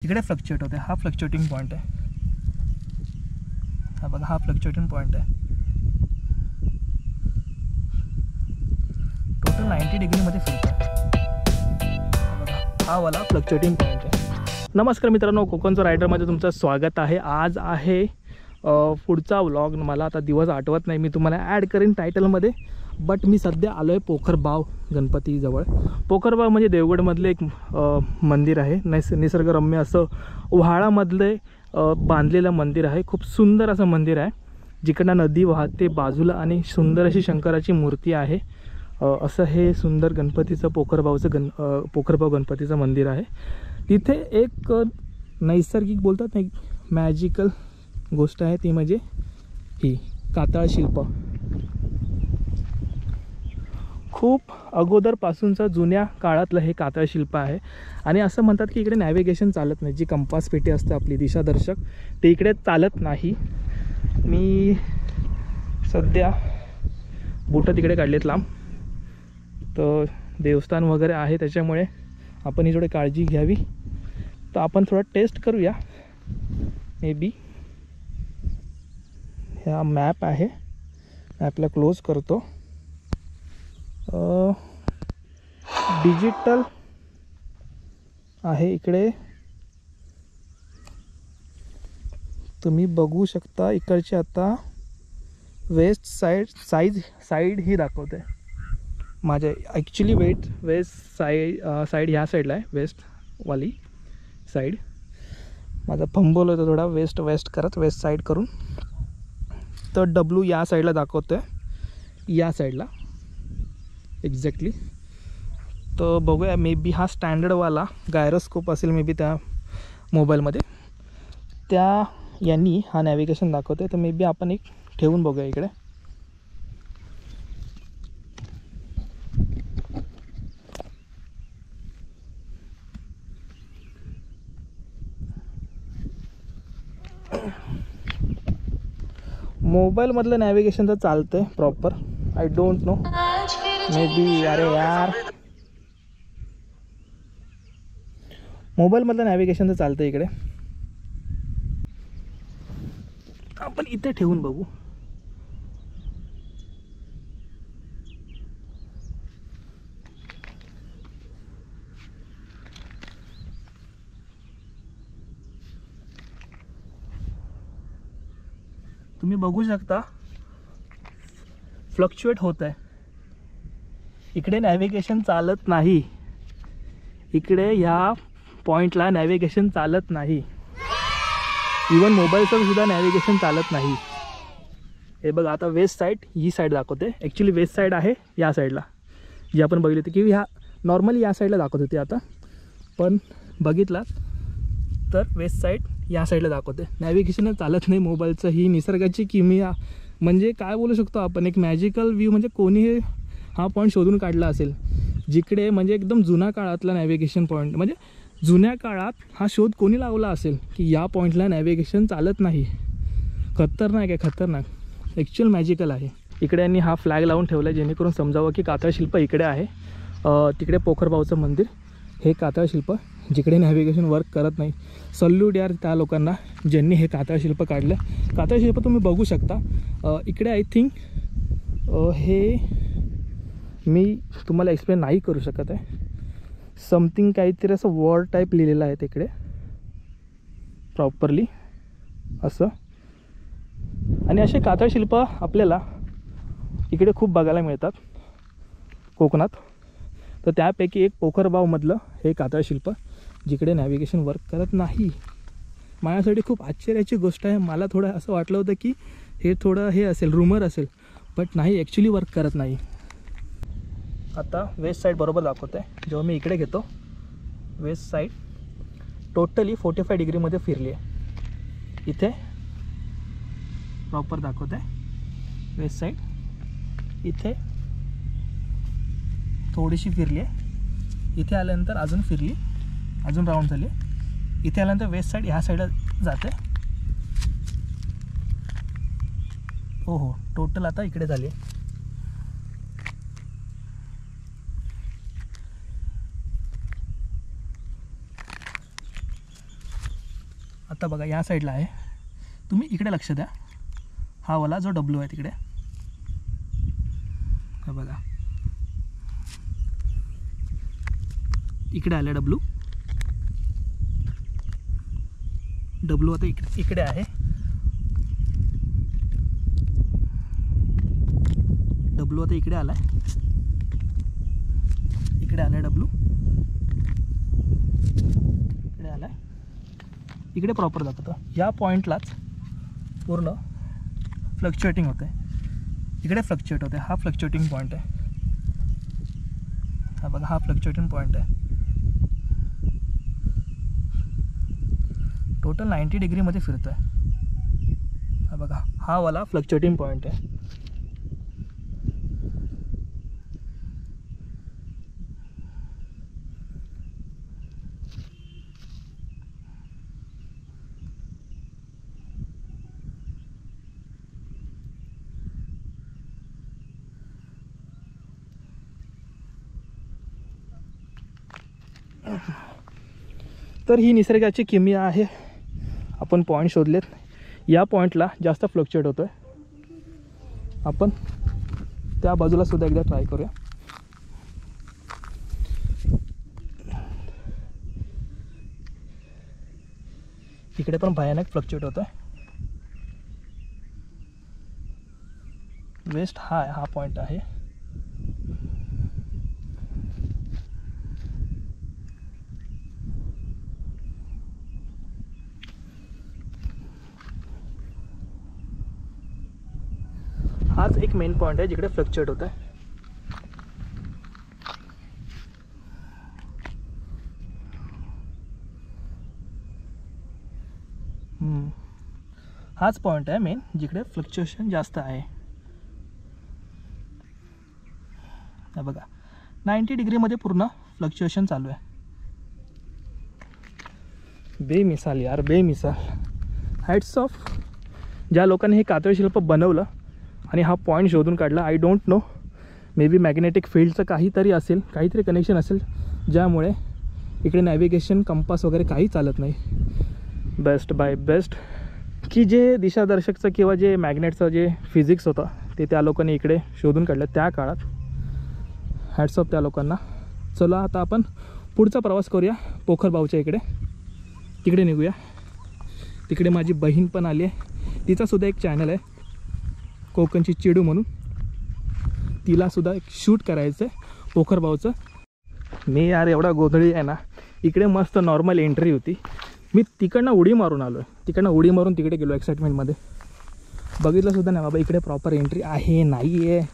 इकडे फ्लक्च्युएट होते, हा फ्लक्च्युएटिंग पॉईंट आहे, हा बघा, हा फ्लक्च्युएटिंग पॉईंट आहे. टोटल 90 डिग्रीमध्ये फिरतो. हा वाला फ्लक्च्युएटिंग पॉईंट आहे. नमस्कार मित्रांनो, कोकणचं रायडरमध्ये तुमचं स्वागत आहे. आज आहे पुढचा व्लॉग. मला आता दिवस आठवत नाही, मी तुम्हाला ॲड करीन टायटलमध्ये. बट मी सध्या आलो आहे पोखरबाव गणपतीजवळ. पोखरबाव म्हणजे देवगडमधलं एक मंदिर आहे. निसर्गरम्य असं व्हाळामधले बांधलेलं मंदिर आहे. खूप सुंदर असं मंदिर आहे, जिकडनं नदी वाहते बाजूला आणि सुंदर अशी शंकराची मूर्ती आहे. असं हे सुंदर गणपतीचं पोखरबाव गणपतीचं मंदिर आहे. तिथे एक नैसर्गिक बोलतात ना, मॅजिकल गोष्ट आहे, ती म्हणजे ही कातळ शिल्प. खूप अगोदरपासूनचं जुन्या काळातलं हे कातळ शिल्प आहे. आणि असं म्हणतात की इकडे नॅव्हिगेशन चालत नाही. जी कंपास पेटी असते आपली दिशादर्शक, ते इकडे चालत नाही. मी सध्या बुटं तिकडे काढलेत लांब, तर देवस्थान वगैरे आहे, त्याच्यामुळे आपण ही थोडी काळजी घ्यावी. तर आपण थोडा टेस्ट करूया. मे बी हा मॅप आहे, मॅपला क्लोज करतो. डिजिटल आहे इकडे, तुम्ही बघू शकता. इकडची आता वेस्ट साईड ही दाखवते. माझ्या ॲक्च्युली वेस्ट साईड ह्या साईडला आहे, वेस्टवाली साईड. माझा फंबोल होता थोडा वेस्ट करत, वेस्ट साईड करून. तर डब्ल्यू या साईडला दाखवतो आहे, या साईडला एक्झॅक्टली. तर बघूया, मे बी हा स्टँडर्डवाला गायरोस्कोप असेल मे बी त्या मोबाईलमध्ये, त्या यांनी हा नॅव्हिगेशन दाखवतो आहे. तर मे बी आपण एक ठेवून बघूया इकडे. मोबाईलमधलं नॅव्हिगेशन तर चालतं आहे proper, I don't know, may be. अरे यार, मोबाईलमधलं नॅव्हिगेशन तर चालतं इकडे. आपण इथे ठेवून बघू. तुम्ही बघू शकता फ्लक्च्युएट होत आहे. इकडे नॅव्हिगेशन चालत नाही, इकडे ह्या पॉईंटला नॅव्हिगेशन चालत नाही. इवन मोबाईलचं सुद्धा नॅव्हिगेशन चालत नाही. हे बघा, आता वेस्ट साईड ही साईड दाखवते. ॲक्च्युली वेस्ट साईड आहे या साईडला, जी आपण बघितली होती की ह्या नॉर्मली या साईडला दाखवत होती. आता पण बघितला तर वेस्ट साईड या साईडला दाखवते. नॅव्हिगेशन चालत नाही मोबाईलचं. ही निसर्गाची किमया म्हणजे काय बोलू शकतो आपण, एक मॅजिकल व्ह्यू. म्हणजे कोणी हा पॉईंट शोधून काढला असेल, जिकडे म्हणजे एकदम जुन्या काळातला नॅव्हिगेशन पॉईंट. म्हणजे जुन्या काळात हा शोध कोणी लावला असेल की या पॉईंटला नॅव्हिगेशन चालत नाही. खतरनाक आहे, खतरनाक. ॲक्च्युअल मॅजिकल आहे. इकडे यांनी हा फ्लॅग लावून ठेवला आहे, जेणेकरून समजावं की कातळ शिल्प इकडे आहे. तिकडे पोखरबावचं मंदिर, हे कातळ शिल्प, जिकडे नॅव्हिगेशन वर्क करत नाही. सल्यूट यार त्या लोकांना ज्यांनी हे कातळ शिल्प काढलं. कातळ शिल्प तुम्ही बघू शकता. इकडे आय थिंक हे मी तुम्हाला एक्सप्लेन नाही करू शकत आहे. समथिंग काहीतरी असं वर्ड टाईप लिहिलेलं आहे तिकडे प्रॉपरली असं. आणि असे कातळ शिल्प आपल्याला इकडे खूप बघायला मिळतात कोकणात. तर त्यापैकी एक पोखरबावमधलं हे कातळ शिल्प, जिकडे नॅव्हिगेशन वर्क करत नाही. माझ्यासाठी खूप आश्चर्याची गोष्ट आहे. मला थोडं असं वाटलं होतं की हे थोडं हे असेल, रूमर असेल, बट नाही, ॲक्च्युली वर्क करत नाही. आता वेस्ट साईड बरोबर दाखवत आहे. जेव्हा मी इकडे घेतो, वेस्ट साईड टोटली 45 डिग्रीमध्ये फिरली आहे. इथे प्रॉपर दाखवत आहे वेस्ट साईड. इथे थोडीशी फिरली आहे, इथे आल्यानंतर अजून फिरली, अजून राऊंड झाली. इथे आल्यानंतर वेस्ट साईड ह्या साईडला जाते. हो, टोटल आता इकडे झाली आहे. आता बघा या साईडला आहे, तुम्ही इकडे लक्ष द्या, हा वाला जो डब्ल्यू आहे तिकडे, हा बघा इकडे आले डब्ल्यू आता इकडे आहे, डब्ल्यू आता इकडे आलाय, इकडे आलाय डब्ल्यू, इकडे आलाय, इकडे प्रॉपर दाखवतो. या पॉईंटलाच पूर्ण फ्लक्च्युएटिंग होते, इकडे फ्लक्च्युएट होते, हा फ्लक्च्युएटिंग पॉईंट आहे, हा बघा हा फ्लक्च्युएटिंग पॉईंट आहे. टोटल 90 डिग्रीमध्ये फिरतो आहे, हा बघा हा वाला फ्लक्च्युएटिंग पॉईंट आहे. तर ही निसर्गाची किमया आहे. आपण पॉईंट शोधलेत, या पॉईंटला जास्त फ्लक्च्युएट होतो आहे. आपण त्या बाजूला सुद्धा एकदा ट्राय करूया. इकडे पण भयानक फ्लक्च्युएट होतो आहे. वेस्ट हा पॉईंट आहे. हाच एक मेन पॉईंट आहे जिकडे फ्लक्च्युएट होत आहे. हाच पॉईंट आहे मेन जिकडे फ्लक्च्युएशन जास्त आहे. बघा 90 डिग्रीमध्ये पूर्ण फ्लक्च्युएशन चालू आहे. बेमिसाल यार, बेमिसाल. हॅट्स ऑफ ज्या लोकांनी हे कातळशिल्प बनवलं आणि हा पॉईंट शोधून काढला. I don't know, maybe magnetic फील्डचं काहीतरी असेल, काहीतरी कनेक्शन असेल ज्यामुळे इकडे नॅव्हिगेशन कंपास वगैरे काही चालत नाही. बेस्ट बाय बेस्ट की जे दिशादर्शकचं किंवा जे मॅग्नेटचं जे फिजिक्स होतं ते त्या लोकांनी इकडे शोधून काढलं त्या काळात. हॅट्स ऑफ त्या लोकांना. चला आता आपण पुढचा प्रवास करूया पोखरबावच्या इकडे, तिकडे निघूया. तिकडे माझी बहीण पण आली आहे, तिचासुद्धा एक चॅनल आहे कोकणची चिडू म्हणून, तिलासुद्धा एक शूट करायचं आहे पोखरबावचं. मी यार एवढा गोंधळी आहे ना. इकडे मस्त नॉर्मल एंट्री होती, मी तिकडनं उडी मारून आलो आहे, तिकडनं उडी मारून तिकडे गेलो एक्साइटमेंटमध्ये. बघितलं सुद्धा नाही बाबा इकडे प्रॉपर एंट्री आहे नाही आहे.